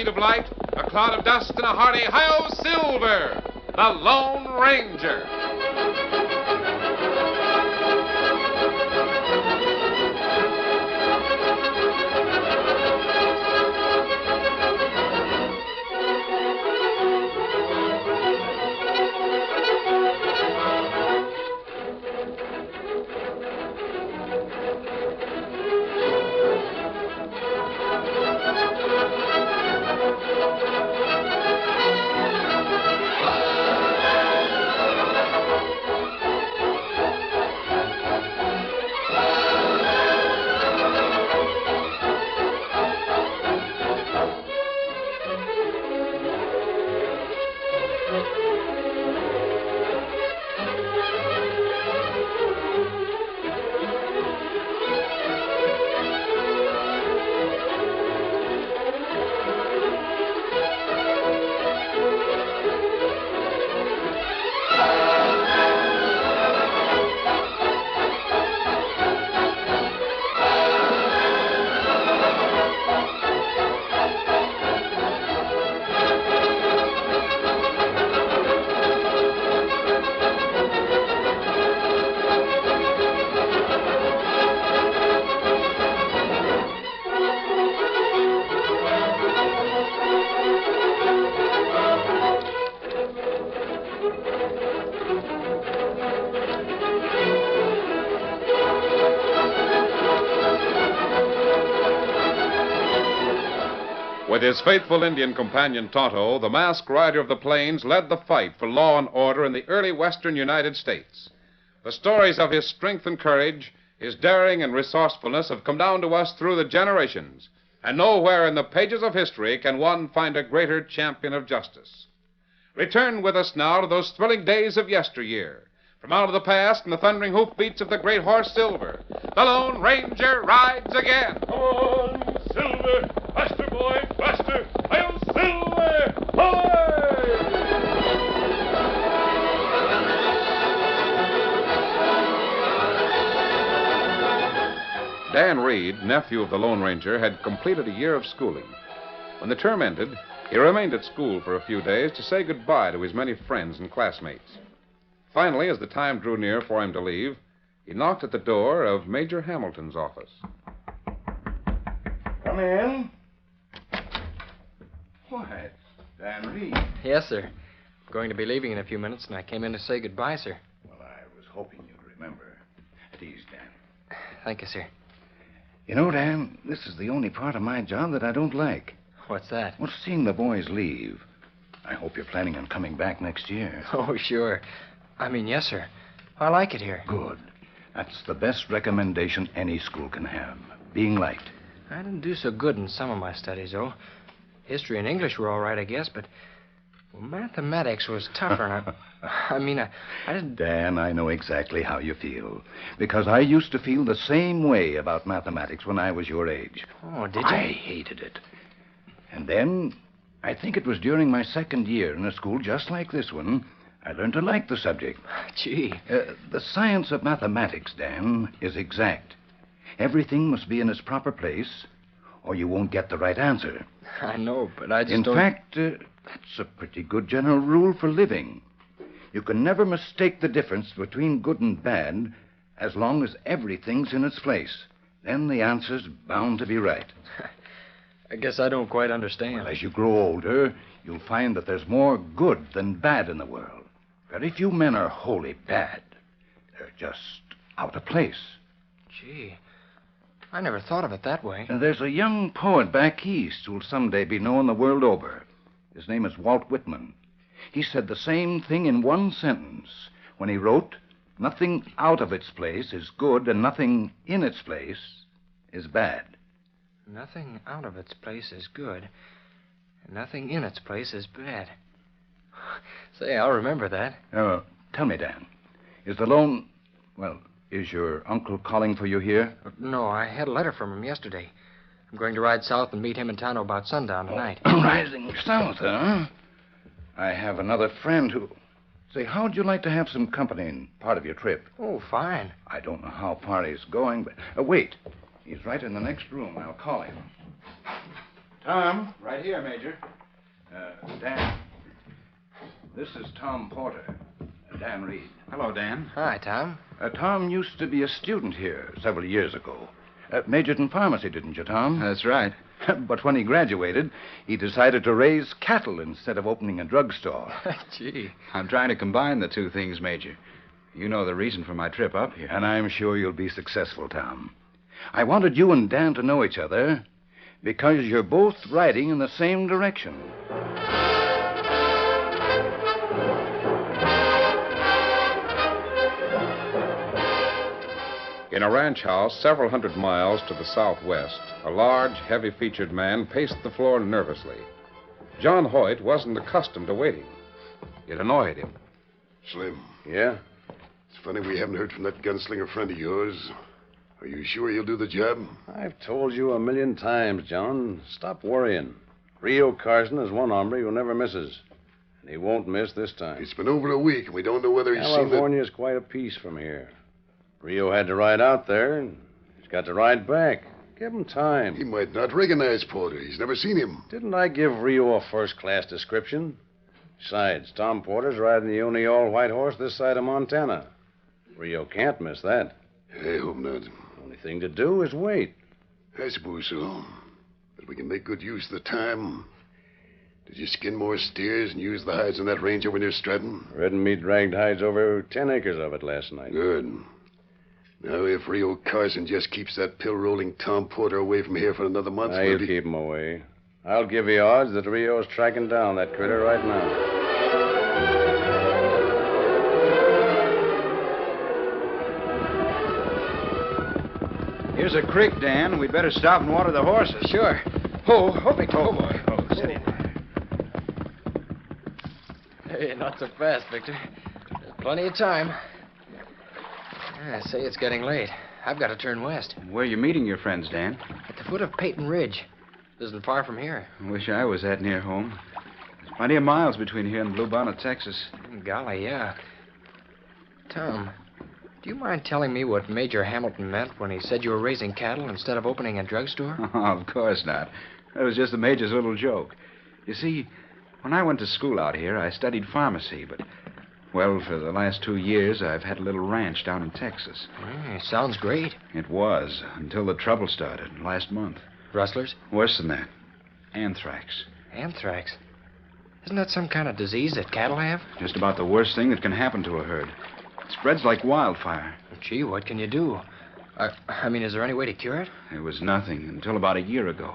speed of light, a cloud of dust, and a hearty hi-yo Silver, the Lone Ranger. With his faithful Indian companion Tonto, the masked rider of the plains led the fight for law and order in the early western United States. The stories of his strength and courage, his daring and resourcefulness have come down to us through the generations, and nowhere in the pages of history can one find a greater champion of justice. Return with us now to those thrilling days of yesteryear. From out of the past and the thundering hoofbeats of the great horse Silver, the Lone Ranger rides again. Come on, Silver! Faster, boy, faster! I'll Silver! Hoy! Dan Reed, nephew of the Lone Ranger, had completed a year of schooling. When the term ended, he remained at school for a few days to say goodbye to his many friends and classmates. Finally, as the time drew near for him to leave, he knocked at the door of Major Hamilton's office. Come in. Why, it's Dan Reed. Yes, sir. I'm going to be leaving in a few minutes, and I came in to say goodbye, sir. Well, I was hoping you'd remember. At ease, Dan. Thank you, sir. You know, Dan, this is the only part of my job that I don't like. What's that? Well, seeing the boys leave. I hope you're planning on coming back next year. Oh, sure. I mean, yes, sir. I like it here. Good. That's the best recommendation any school can have. Being liked. I didn't do so good in some of my studies, though. History and English were all right, I guess, but mathematics was tougher. And I didn't... Dan, I know exactly how you feel. Because I used to feel the same way about mathematics when I was your age. Oh, did you? I hated it. And then, I think it was during my second year in a school just like this one, I learned to like the subject. Gee. The science of mathematics, Dan, is exact. Everything must be in its proper place, or you won't get the right answer. I know, but I just In don't... fact, that's a pretty good general rule for living. You can never mistake the difference between good and bad as long as everything's in its place. Then the answer's bound to be right. I guess I don't quite understand. Well, as you grow older, you'll find that there's more good than bad in the world. Very few men are wholly bad. They're just out of place. Gee, I never thought of it that way. And there's a young poet back east who'll someday be known the world over. His name is Walt Whitman. He said the same thing in one sentence when he wrote, "Nothing out of its place is good, and nothing in its place is bad." Nothing out of its place is good, and nothing in its place is bad. Say, I'll remember that. Tell me, Dan, is your uncle calling for you here? No, I had a letter from him yesterday. I'm going to ride south and meet him in town about sundown tonight. Rising south, huh? I have another friend who... Say, how'd you like to have some company in part of your trip? Oh, fine. I don't know how far he's going, but... wait. He's right in the next room. I'll call him. Tom, right here, Major. Dan. This is Tom Porter. Dan Reed. Hello, Dan. Hi, Tom. Tom used to be a student here several years ago. Majored in pharmacy, didn't you, Tom? That's right. But when he graduated, he decided to raise cattle instead of opening a drugstore. Gee. I'm trying to combine the two things, Major. You know the reason for my trip up here. And I'm sure you'll be successful, Tom. I wanted you and Dan to know each other because you're both riding in the same direction. In a ranch house several hundred miles to the southwest, a large, heavy-featured man paced the floor nervously. John Hoyt wasn't accustomed to waiting. It annoyed him. Slim, Yeah? it's funny we haven't heard from that gunslinger friend of yours. Are you sure he'll do the job? I've told you 1,000,000 times, John. Stop worrying. Rio Carson is one hombre who never misses. And he won't miss this time. It's been over a week, and we don't know whether he's seen the... California's quite a piece from here. Rio had to ride out there, and he's got to ride back. Give him time. He might not recognize Porter. He's never seen him. Didn't I give Rio a first-class description? Besides, Tom Porter's riding the only all-white horse this side of Montana. Rio can't miss that. I hope not. Only thing to do is wait. I suppose so. But we can make good use of the time. Did you skin more steers and use the hides on that range over near Stratton? Red and me dragged hides over 10 acres of it last night. Good. Now, if Rio Carson just keeps that pill-rolling Tom Porter away from here for another month... I'll keep him away. I'll give you odds that Rio's tracking down that critter right now. Here's a creek, Dan. We'd better stop and water the horses. Sure. Oh, Victor. Oh, boy. Oh, steady there. Hey, not so fast, Victor. There's plenty of time. I say it's getting late. I've got to turn west. Where are you meeting your friends, Dan? At the foot of Peyton Ridge. Isn't far from here. Wish I was that near home. There's plenty of miles between here and Bluebonnet, Texas. Golly, yeah. Tom, do you mind telling me what Major Hamilton meant when he said you were raising cattle instead of opening a drugstore? Oh, of course not. That was just the Major's little joke. You see, when I went to school out here, I studied pharmacy, but, well, for the last 2 years, I've had a little ranch down in Texas. Sounds great. It was, until the trouble started last month. Rustlers? Worse than that. Anthrax. Anthrax? Isn't that some kind of disease that cattle have? Just about the worst thing that can happen to a herd. It spreads like wildfire. Gee, what can you do? I mean, is there any way to cure it? There was nothing until about a year ago.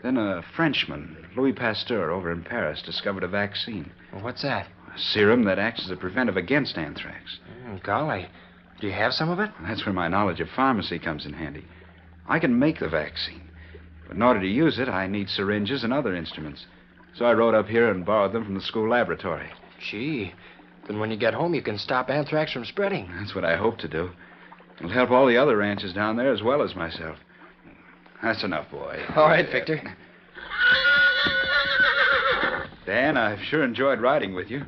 Then a Frenchman, Louis Pasteur, over in Paris, discovered a vaccine. Well, what's that? A serum that acts as a preventive against anthrax. Golly. Do you have some of it? That's where my knowledge of pharmacy comes in handy. I can make the vaccine. But in order to use it, I need syringes and other instruments. So I rode up here and borrowed them from the school laboratory. Gee. Then when you get home, you can stop anthrax from spreading. That's what I hope to do. It'll help all the other ranches down there as well as myself. That's enough, boy. All right, Victor. Dan, I've sure enjoyed riding with you.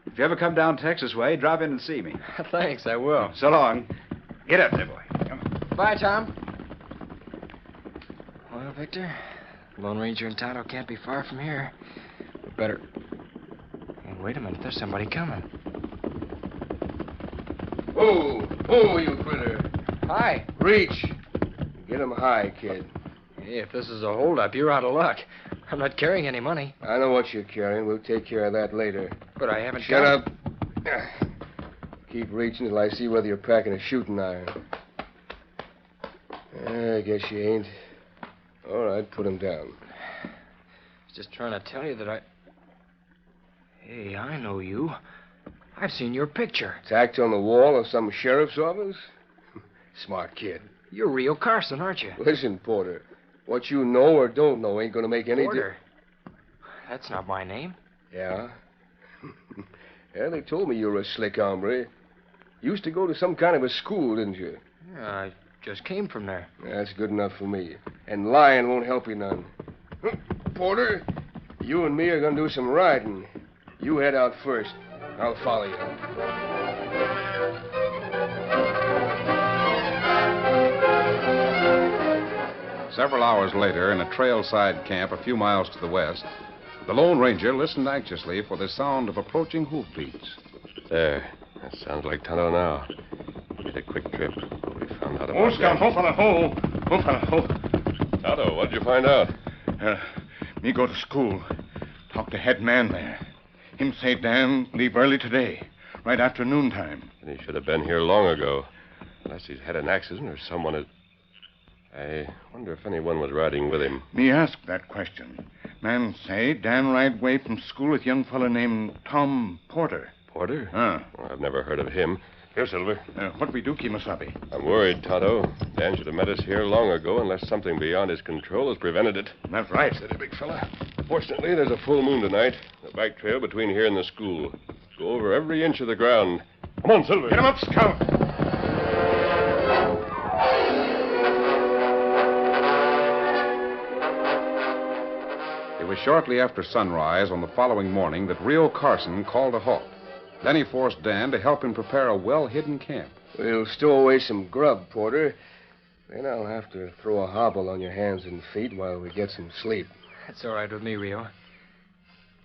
If you ever come down Texas way, drop in and see me. Thanks, I will. So long. Get up there, boy. Come on. Bye, Tom. Well, Victor, Lone Ranger and Tonto can't be far from here. We better... Hey, wait a minute. There's somebody coming. Oh, you critter. Hi. Reach. Get him high, kid. Hey, if this is a holdup, you're out of luck. I'm not carrying any money. I know what you're carrying. We'll take care of that later. But I haven't Shut got... up. Keep reaching till I see whether you're packing a shooting iron. I guess you ain't. All right, put him down. I was just trying to tell you that I... Hey, I know you. I've seen your picture. Tacked on the wall of some sheriff's office? Smart kid. You're Rio Carson, aren't you? Listen, Porter. What you know or don't know ain't going to make any Porter. That's not my name. Yeah? Yeah, they told me you were a slick hombre. Used to go to some kind of a school, didn't you? Yeah, I just came from there. That's good enough for me. And lying won't help you none. Porter, you and me are going to do some riding. You head out first. I'll follow you. Several hours later, in a trail-side camp a few miles to the west, the Lone Ranger listened anxiously for the sound of approaching hoofbeats. There. That sounds like Tonto now. We made a quick trip. We found out about... Oh, Scout, ho, fella, ho. Ho, fella, ho. Tonto, what did you find out? Me go to school. Talk to head man there. Him say Dan leave early today, right after noontime. And he should have been here long ago. Unless he's had an accident or someone has... I wonder if anyone was riding with him. Me ask that question. Man say Dan ride way from school with young fella named Tom Porter. Porter? Huh. Well, I've never heard of him. Here, Silver. What we do, Kimasabi? I'm worried, Tonto. Dan should have met us here long ago unless something beyond his control has prevented it. That's right. Steady, big fella. Fortunately, there's a full moon tonight. The back trail between here and the school. Go over every inch of the ground. Come on, Silver. Get him up, Scout. It was shortly after sunrise on the following morning that Rio Carson called a halt. Then he forced Dan to help him prepare a well-hidden camp. We'll stow away some grub, Porter. Then I'll have to throw a hobble on your hands and feet while we get some sleep. That's all right with me, Rio.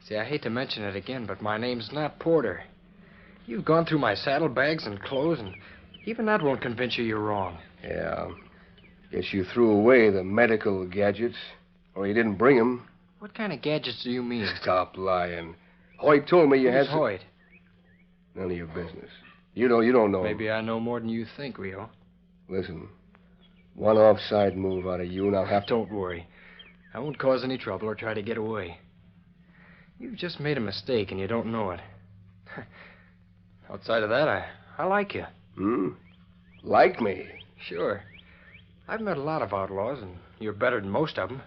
See, I hate to mention it again, but my name's not Porter. You've gone through my saddlebags and clothes, and even that won't convince you you're wrong. Yeah. Guess you threw away the medical gadgets, or you didn't bring them. What kind of gadgets do you mean? Stop lying. Hoyt told me you Who's had some... Hoyt? None of your business. You don't know. Maybe I know more than you think, Rio. Listen, one offside move out of you, and I'll have to... Don't worry. I won't cause any trouble or try to get away. You've just made a mistake, and you don't know it. Outside of that, I like you. Like me? Sure. I've met a lot of outlaws, and you're better than most of them.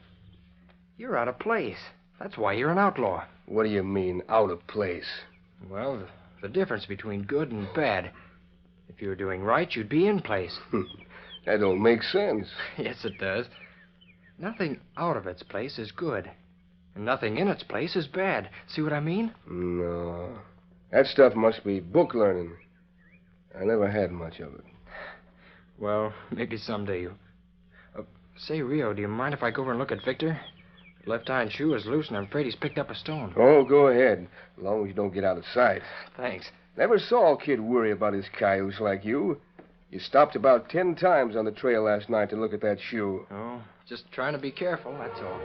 You're out of place. That's why you're an outlaw. What do you mean, out of place? Well, the difference between good and bad. If you were doing right, you'd be in place. That don't make sense. Yes, it does. Nothing out of its place is good. And nothing in its place is bad. See what I mean? No. That stuff must be book learning. I never had much of it. Well, maybe someday you... say, Rio, do you mind if I go over and look at Victor? His left iron shoe is loose, and I'm afraid he's picked up a stone. Oh, go ahead. As long as you don't get out of sight. Thanks. Never saw a kid worry about his cayuse like you. You stopped about 10 times on the trail last night to look at that shoe. Oh, just trying to be careful, that's all.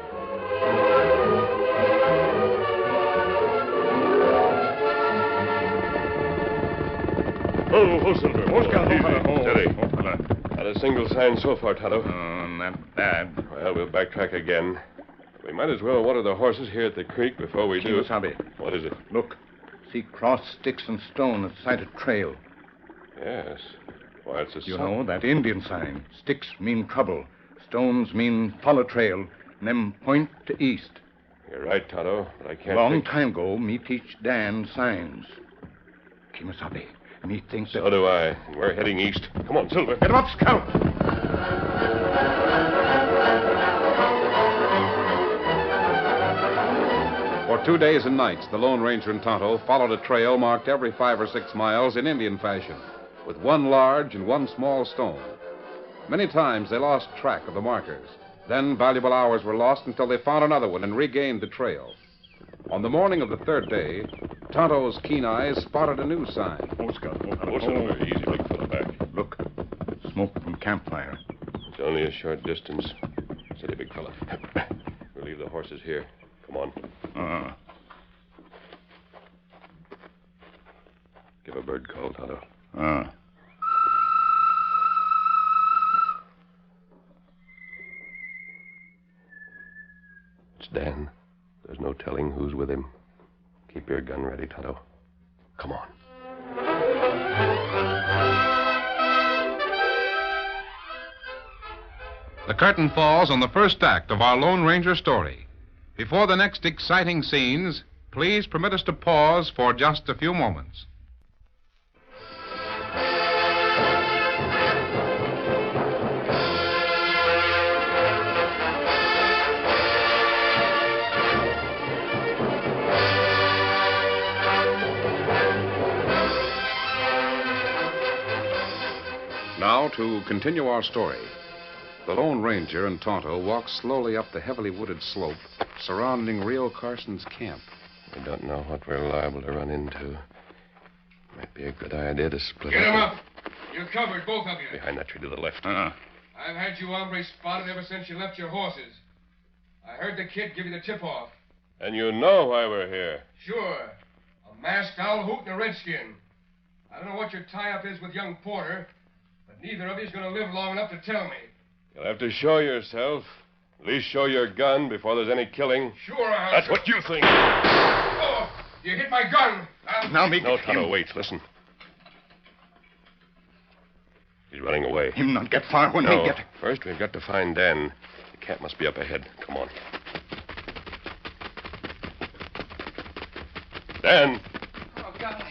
Oh, Silver. Oh, Scout, Easy. ho, Steady. ho, fella. Not a single sign so far, Tonto. Not bad. Well, we'll backtrack again. We might as well water the horses here at the creek before we do. Kimasabi. What is it? Look. See cross sticks and stone at sight of trail. Yes. Why, it's a You sign. know, that Indian sign. Sticks mean trouble. Stones mean follow trail. And them point to east. You're right, Tonto, but I can't Long think... time ago, me teach Dan signs. Kimasabi, me think that... So do I. And we're heading east. Come on, Silver. Get him up, Scout! For 2 days and nights, the Lone Ranger and Tonto followed a trail marked every 5 or 6 miles in Indian fashion, with one large and one small stone. Many times they lost track of the markers. Then valuable hours were lost until they found another one and regained the trail. On the morning of the third day, Tonto's keen eyes spotted a new sign. Oh, Scout. Oh, Silver. Easy, big fella, back. Look. Smoke from campfire. It's only a short distance. Steady, big fella. We'll leave the horses here. Come on. Give a bird call, Tonto. It's Dan. There's no telling who's with him. Keep your gun ready, Tonto. Come on. The curtain falls on the first act of our Lone Ranger story. Before the next exciting scenes, please permit us to pause for just a few moments. Now, to continue our story. The Lone Ranger and Tonto walked slowly up the heavily wooded slope surrounding Rio Carson's camp. We don't know what we're liable to run into. Might be a good idea to split Get him up. up. You're covered, both of you. Behind that tree to the left. I've had you hombres spotted ever since you left your horses. I heard the kid give you the tip-off. And you know why we're here. Sure. A masked owl hoot and a redskin. I don't know what your tie-up is with young Porter, but neither of you's going to live long enough to tell me. You'll have to show yourself. At least show your gun before there's any killing. Sure, I'll... That's what you think. Oh, you hit my gun. Now, me... No, Tonto, wait. Listen. He's running away. Him not get far when No. we get... First, we've got to find Dan. The camp must be up ahead. Come on. Dan! Oh, God.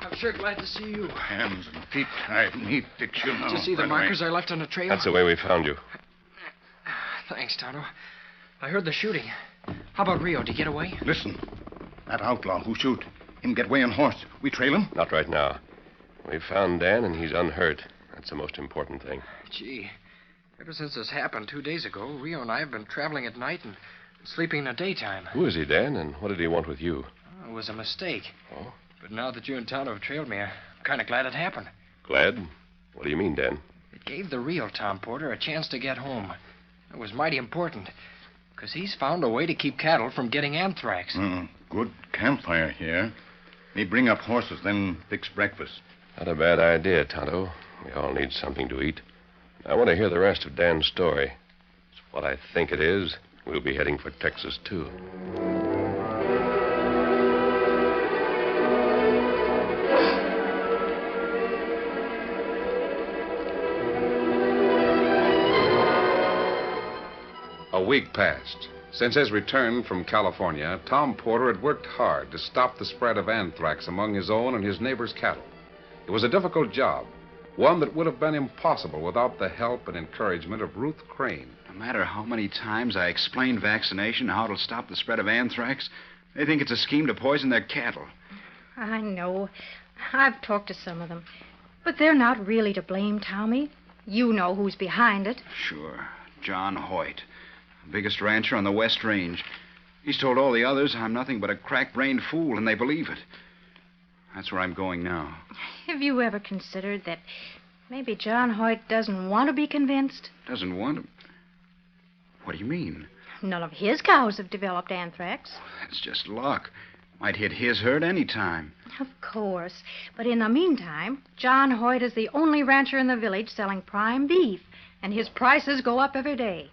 I'm sure glad to see you. Hands and feet tied. Me fix you now. Did you see the right away. markers I left on the trail? That's the way we found you. Thanks, Tonto. I heard the shooting. How about Rio? Did he get away? Listen. That outlaw who shoot. Him get way on horse. We trail him? Not right now. We found Dan, and he's unhurt. That's the most important thing. Gee, ever since this happened 2 days ago, Rio and I have been traveling at night and sleeping in the daytime. Who is he, Dan, and what did he want with you? It was a mistake. Oh? But now that you and Tonto have trailed me, I'm kind of glad it happened. Glad? What do you mean, Dan? It gave the real Tom Porter a chance to get home. It was mighty important, because he's found a way to keep cattle from getting anthrax. Good campfire here. Me bring up horses, then fix breakfast. Not a bad idea, Tonto. We all need something to eat. I want to hear the rest of Dan's story. It's what I think it is. We'll be heading for Texas, too. A week passed. Since his return from California, Tom Porter had worked hard to stop the spread of anthrax among his own and his neighbors' cattle. It was a difficult job, one that would have been impossible without the help and encouragement of Ruth Crane. No matter how many times I explain vaccination and how it'll stop the spread of anthrax, they think it's a scheme to poison their cattle. I know. I've talked to some of them. But they're not really to blame, Tommy. You know who's behind it. Sure. John Hoyt, biggest rancher on the West Range. He's told all the others I'm nothing but a crack-brained fool, and they believe it. That's where I'm going now. Have you ever considered that maybe John Hoyt doesn't want to be convinced? Doesn't want to... What do you mean? None of his cows have developed anthrax. That's just luck. Might hit his herd any time. Of course. But in the meantime, John Hoyt is the only rancher in the village selling prime beef, and his prices go up every day.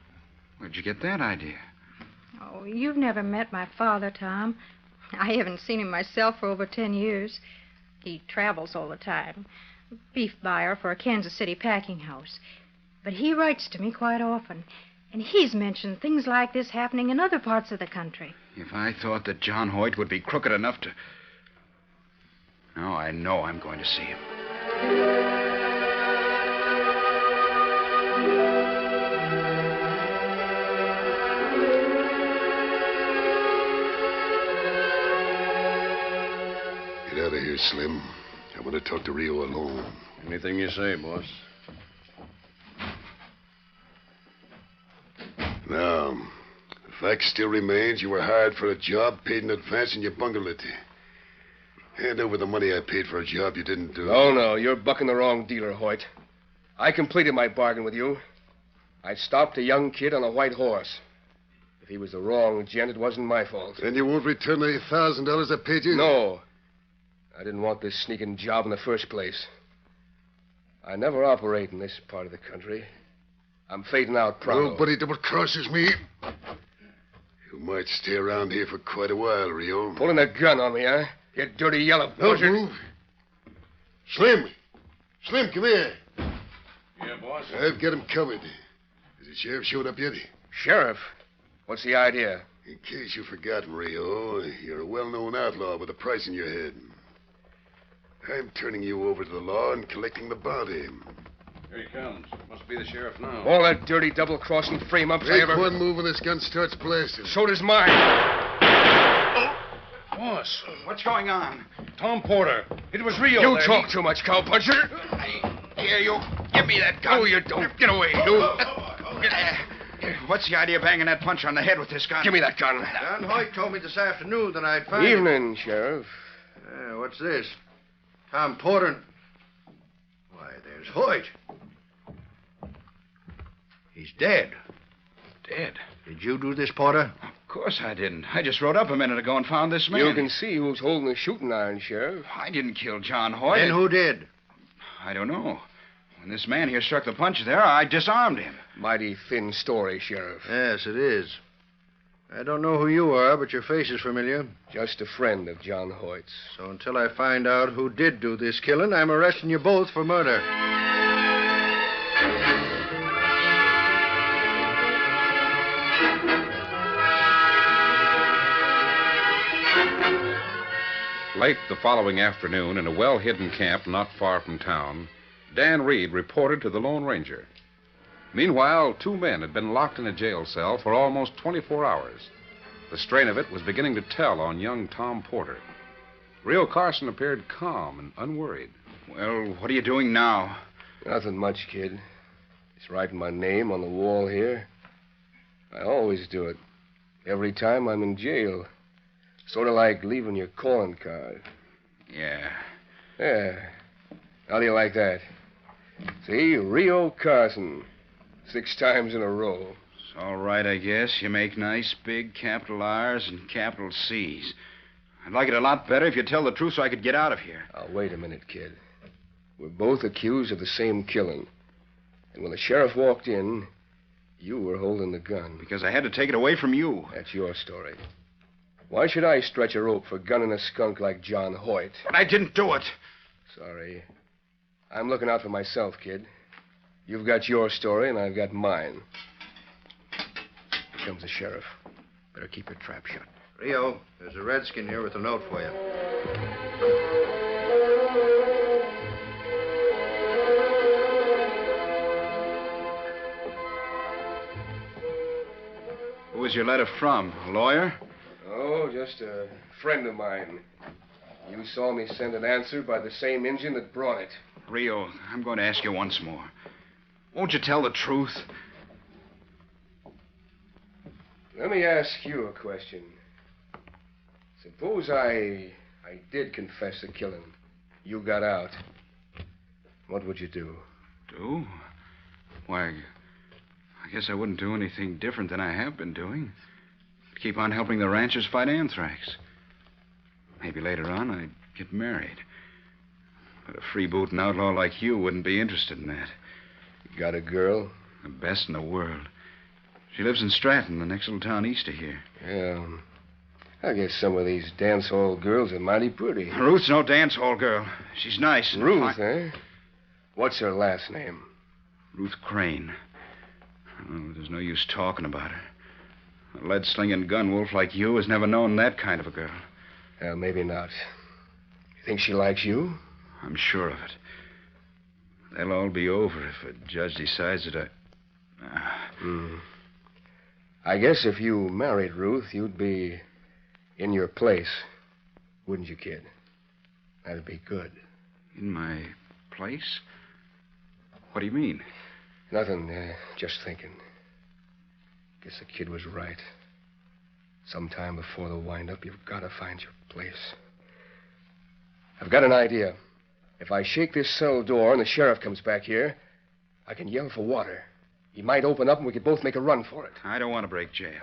Where'd you get that idea? Oh, you've never met my father, Tom. I haven't seen him myself for over 10 years. He travels all the time. Beef buyer for a Kansas City packing house. But he writes to me quite often. And he's mentioned things like this happening in other parts of the country. If I thought that John Hoyt would be crooked enough to... Now I know I'm going to see him. Get out of here, Slim. I want to talk to Rio alone. Anything you say, boss. Now, the fact still remains you were hired for a job, paid in advance, and you bungled it. Hand over the money I paid for a job you didn't do. Oh, no, you're bucking the wrong dealer, Hoyt. I completed my bargain with you. I stopped a young kid on a white horse. If he was the wrong gent, it wasn't my fault. Then you won't return the $1,000 I paid you? No. I didn't want this sneaking job in the first place. I never operate in this part of the country. I'm fading out pronto. Nobody double crosses me. You might stay around here for quite a while, Rio. Pulling a gun on me, huh? You dirty yellow Don't buzzard. move. Slim! Slim, come here. Yeah, boss? I've got him covered. Has the sheriff showed up yet? Sheriff? What's the idea? In case you've forgotten, Rio, you're a well-known outlaw with a price in your head. I'm turning you over to the law and collecting the bounty. Here he comes. Must be the sheriff now. All that dirty double-crossing frame-ups I Make ever... one move and this gun starts blasting. So does mine. Boss, what's going on? Tom Porter. It was Rio. You there. talk too much, cowpuncher. Here, you give me that gun. No, you don't. Get away. You. What's the idea of banging that puncher on the head with this gun? Give me that gun. John Hoyt told me this afternoon that I'd find Evening, Sheriff. What's this? Tom Porter. Why, there's Hoyt. He's dead. Dead? Did you do this, Porter? Of course I didn't. I just rode up a minute ago and found this man. You can see who's holding the shooting iron, Sheriff. I didn't kill John Hoyt. Then who did? I don't know. When this man here struck the punch there, I disarmed him. Mighty thin story, Sheriff. Yes, it is. I don't know who you are, but your face is familiar. Just a friend of John Hoyt's. So until I find out who did do this killing, I'm arresting you both for murder. Late the following afternoon, in a well-hidden camp not far from town, Dan Reed reported to the Lone Ranger. Meanwhile, 2 men had been locked in a jail cell for almost 24 hours. The strain of it was beginning to tell on young Tom Porter. Rio Carson appeared calm and unworried. Well, what are you doing now? Nothing much, kid. Just writing my name on the wall here. I always do it. Every time I'm in jail. Sort of like leaving your calling card. Yeah. Yeah. How do you like that? See, Rio Carson. 6 times in a row. It's all right, I guess. You make nice big capital R's and capital C's. I'd like it a lot better if you'd tell the truth so I could get out of here. Now, wait a minute, kid. We're both accused of the same killing. And when the sheriff walked in, you were holding the gun. Because I had to take it away from you. That's your story. Why should I stretch a rope for gunning a skunk like John Hoyt? But I didn't do it. Sorry. I'm looking out for myself, kid. You've got your story, and I've got mine. Here comes the sheriff. Better keep your trap shut. Rio, there's a redskin here with a note for you. Who was your letter from? A lawyer? Oh, just a friend of mine. You saw me send an answer by the same engine that brought it. Rio, I'm going to ask you once more. Won't you tell the truth? Let me ask you a question. Suppose I did confess the killing. You got out. What would you do? Do? Why, I guess I wouldn't do anything different than I have been doing. I'd keep on helping the ranchers fight anthrax. Maybe later on I'd get married. But a freebooting outlaw like you wouldn't be interested in that. You got a girl? The best in the world. She lives in Stratton, the next little town east of here. Yeah. I guess some of these dance hall girls are mighty pretty. Ruth's no dance hall girl. She's nice. And Ruth, eh? What's her last name? Ruth Crane. Oh, there's no use talking about her. A lead-slinging gun wolf like you has never known that kind of a girl. Well, maybe not. You think she likes you? I'm sure of it. They'll all be over if a judge decides that I guess if you married Ruth, you'd be in your place, wouldn't you, kid? That'd be good. In my place? What do you mean? Nothing, just thinking. Guess the kid was right. Sometime before the wind-up, you've got to find your place. I've got an idea. If I shake this cell door and the sheriff comes back here, I can yell for water. He might open up and we could both make a run for it. I don't want to break jail.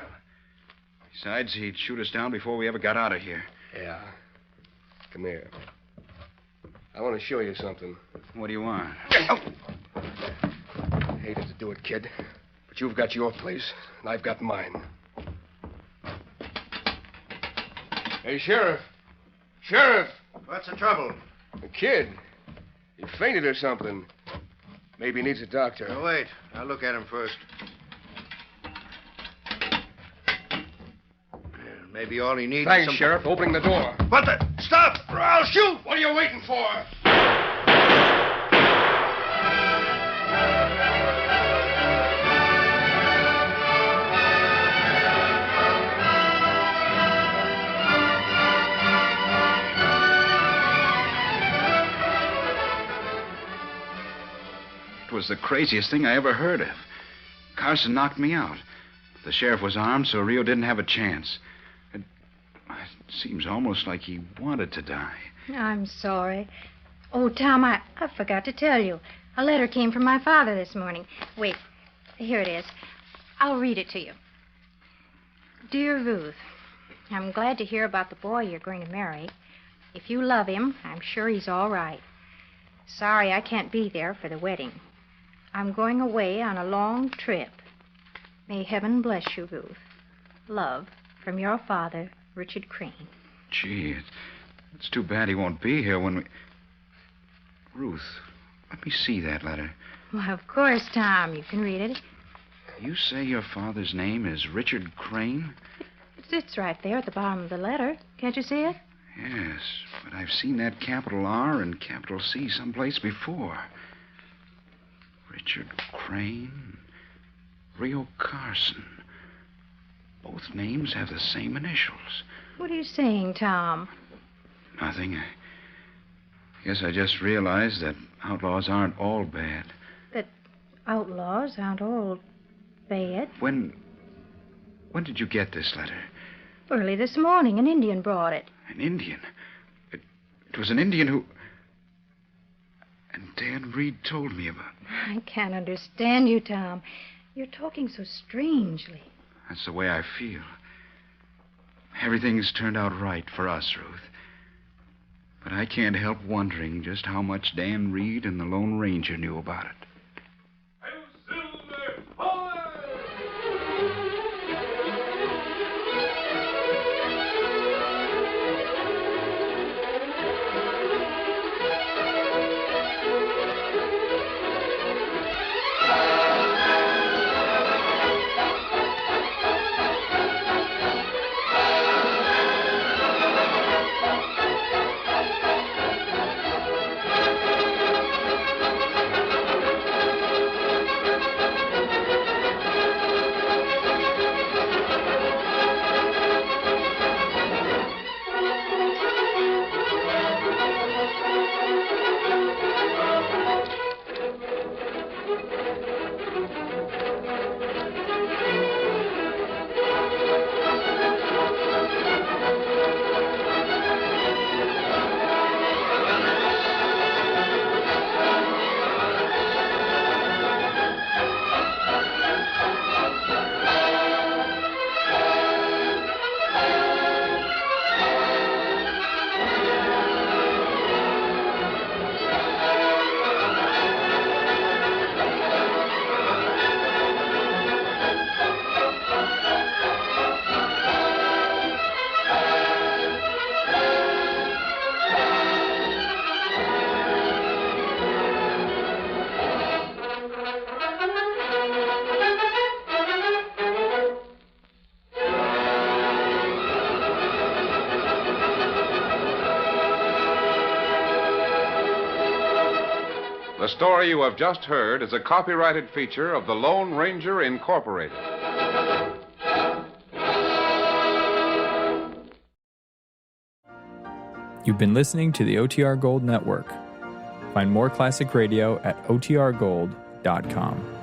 Besides, he'd shoot us down before we ever got out of here. Yeah. Come here. I want to show you something. What do you want? Hated to do it, kid. But you've got your place, and I've got mine. Hey, Sheriff. Sheriff! What's the trouble? The kid. He fainted or something. Maybe he needs a doctor. Oh, wait. I'll look at him first. Maybe all he needs Thanks, is some... Sheriff. Opening the door. What the... Stop, or I'll shoot! What are you waiting for? It was the craziest thing I ever heard of. Carson knocked me out. The sheriff was armed, so Rio didn't have a chance. It seems almost like he wanted to die. I'm sorry. Oh, Tom, I forgot to tell you. A letter came from my father this morning. Wait, here it is. I'll read it to you. Dear Ruth, I'm glad to hear about the boy you're going to marry. If you love him, I'm sure he's all right. Sorry I can't be there for the wedding. I'm going away on a long trip. May heaven bless you, Ruth. Love, from your father, Richard Crane. Gee, it's too bad he won't be here when we... Ruth, let me see that letter. Well, of course, Tom. You can read it. You say your father's name is Richard Crane? It's right there at the bottom of the letter. Can't you see it? Yes, but I've seen that capital R and capital C someplace before. Richard Crane, Rio Carson. Both names have the same initials. What are you saying, Tom? Nothing. I guess I just realized that outlaws aren't all bad. That outlaws aren't all bad? When did you get this letter? Early this morning. An Indian brought it. An Indian? It was an Indian who... And Dan Reed told me about it. I can't understand you, Tom. You're talking so strangely. That's the way I feel. Everything's turned out right for us, Ruth. But I can't help wondering just how much Dan Reed and the Lone Ranger knew about it. The story you have just heard is a copyrighted feature of the Lone Ranger Incorporated. You've been listening to the OTR Gold Network. Find more classic radio at otrgold.com.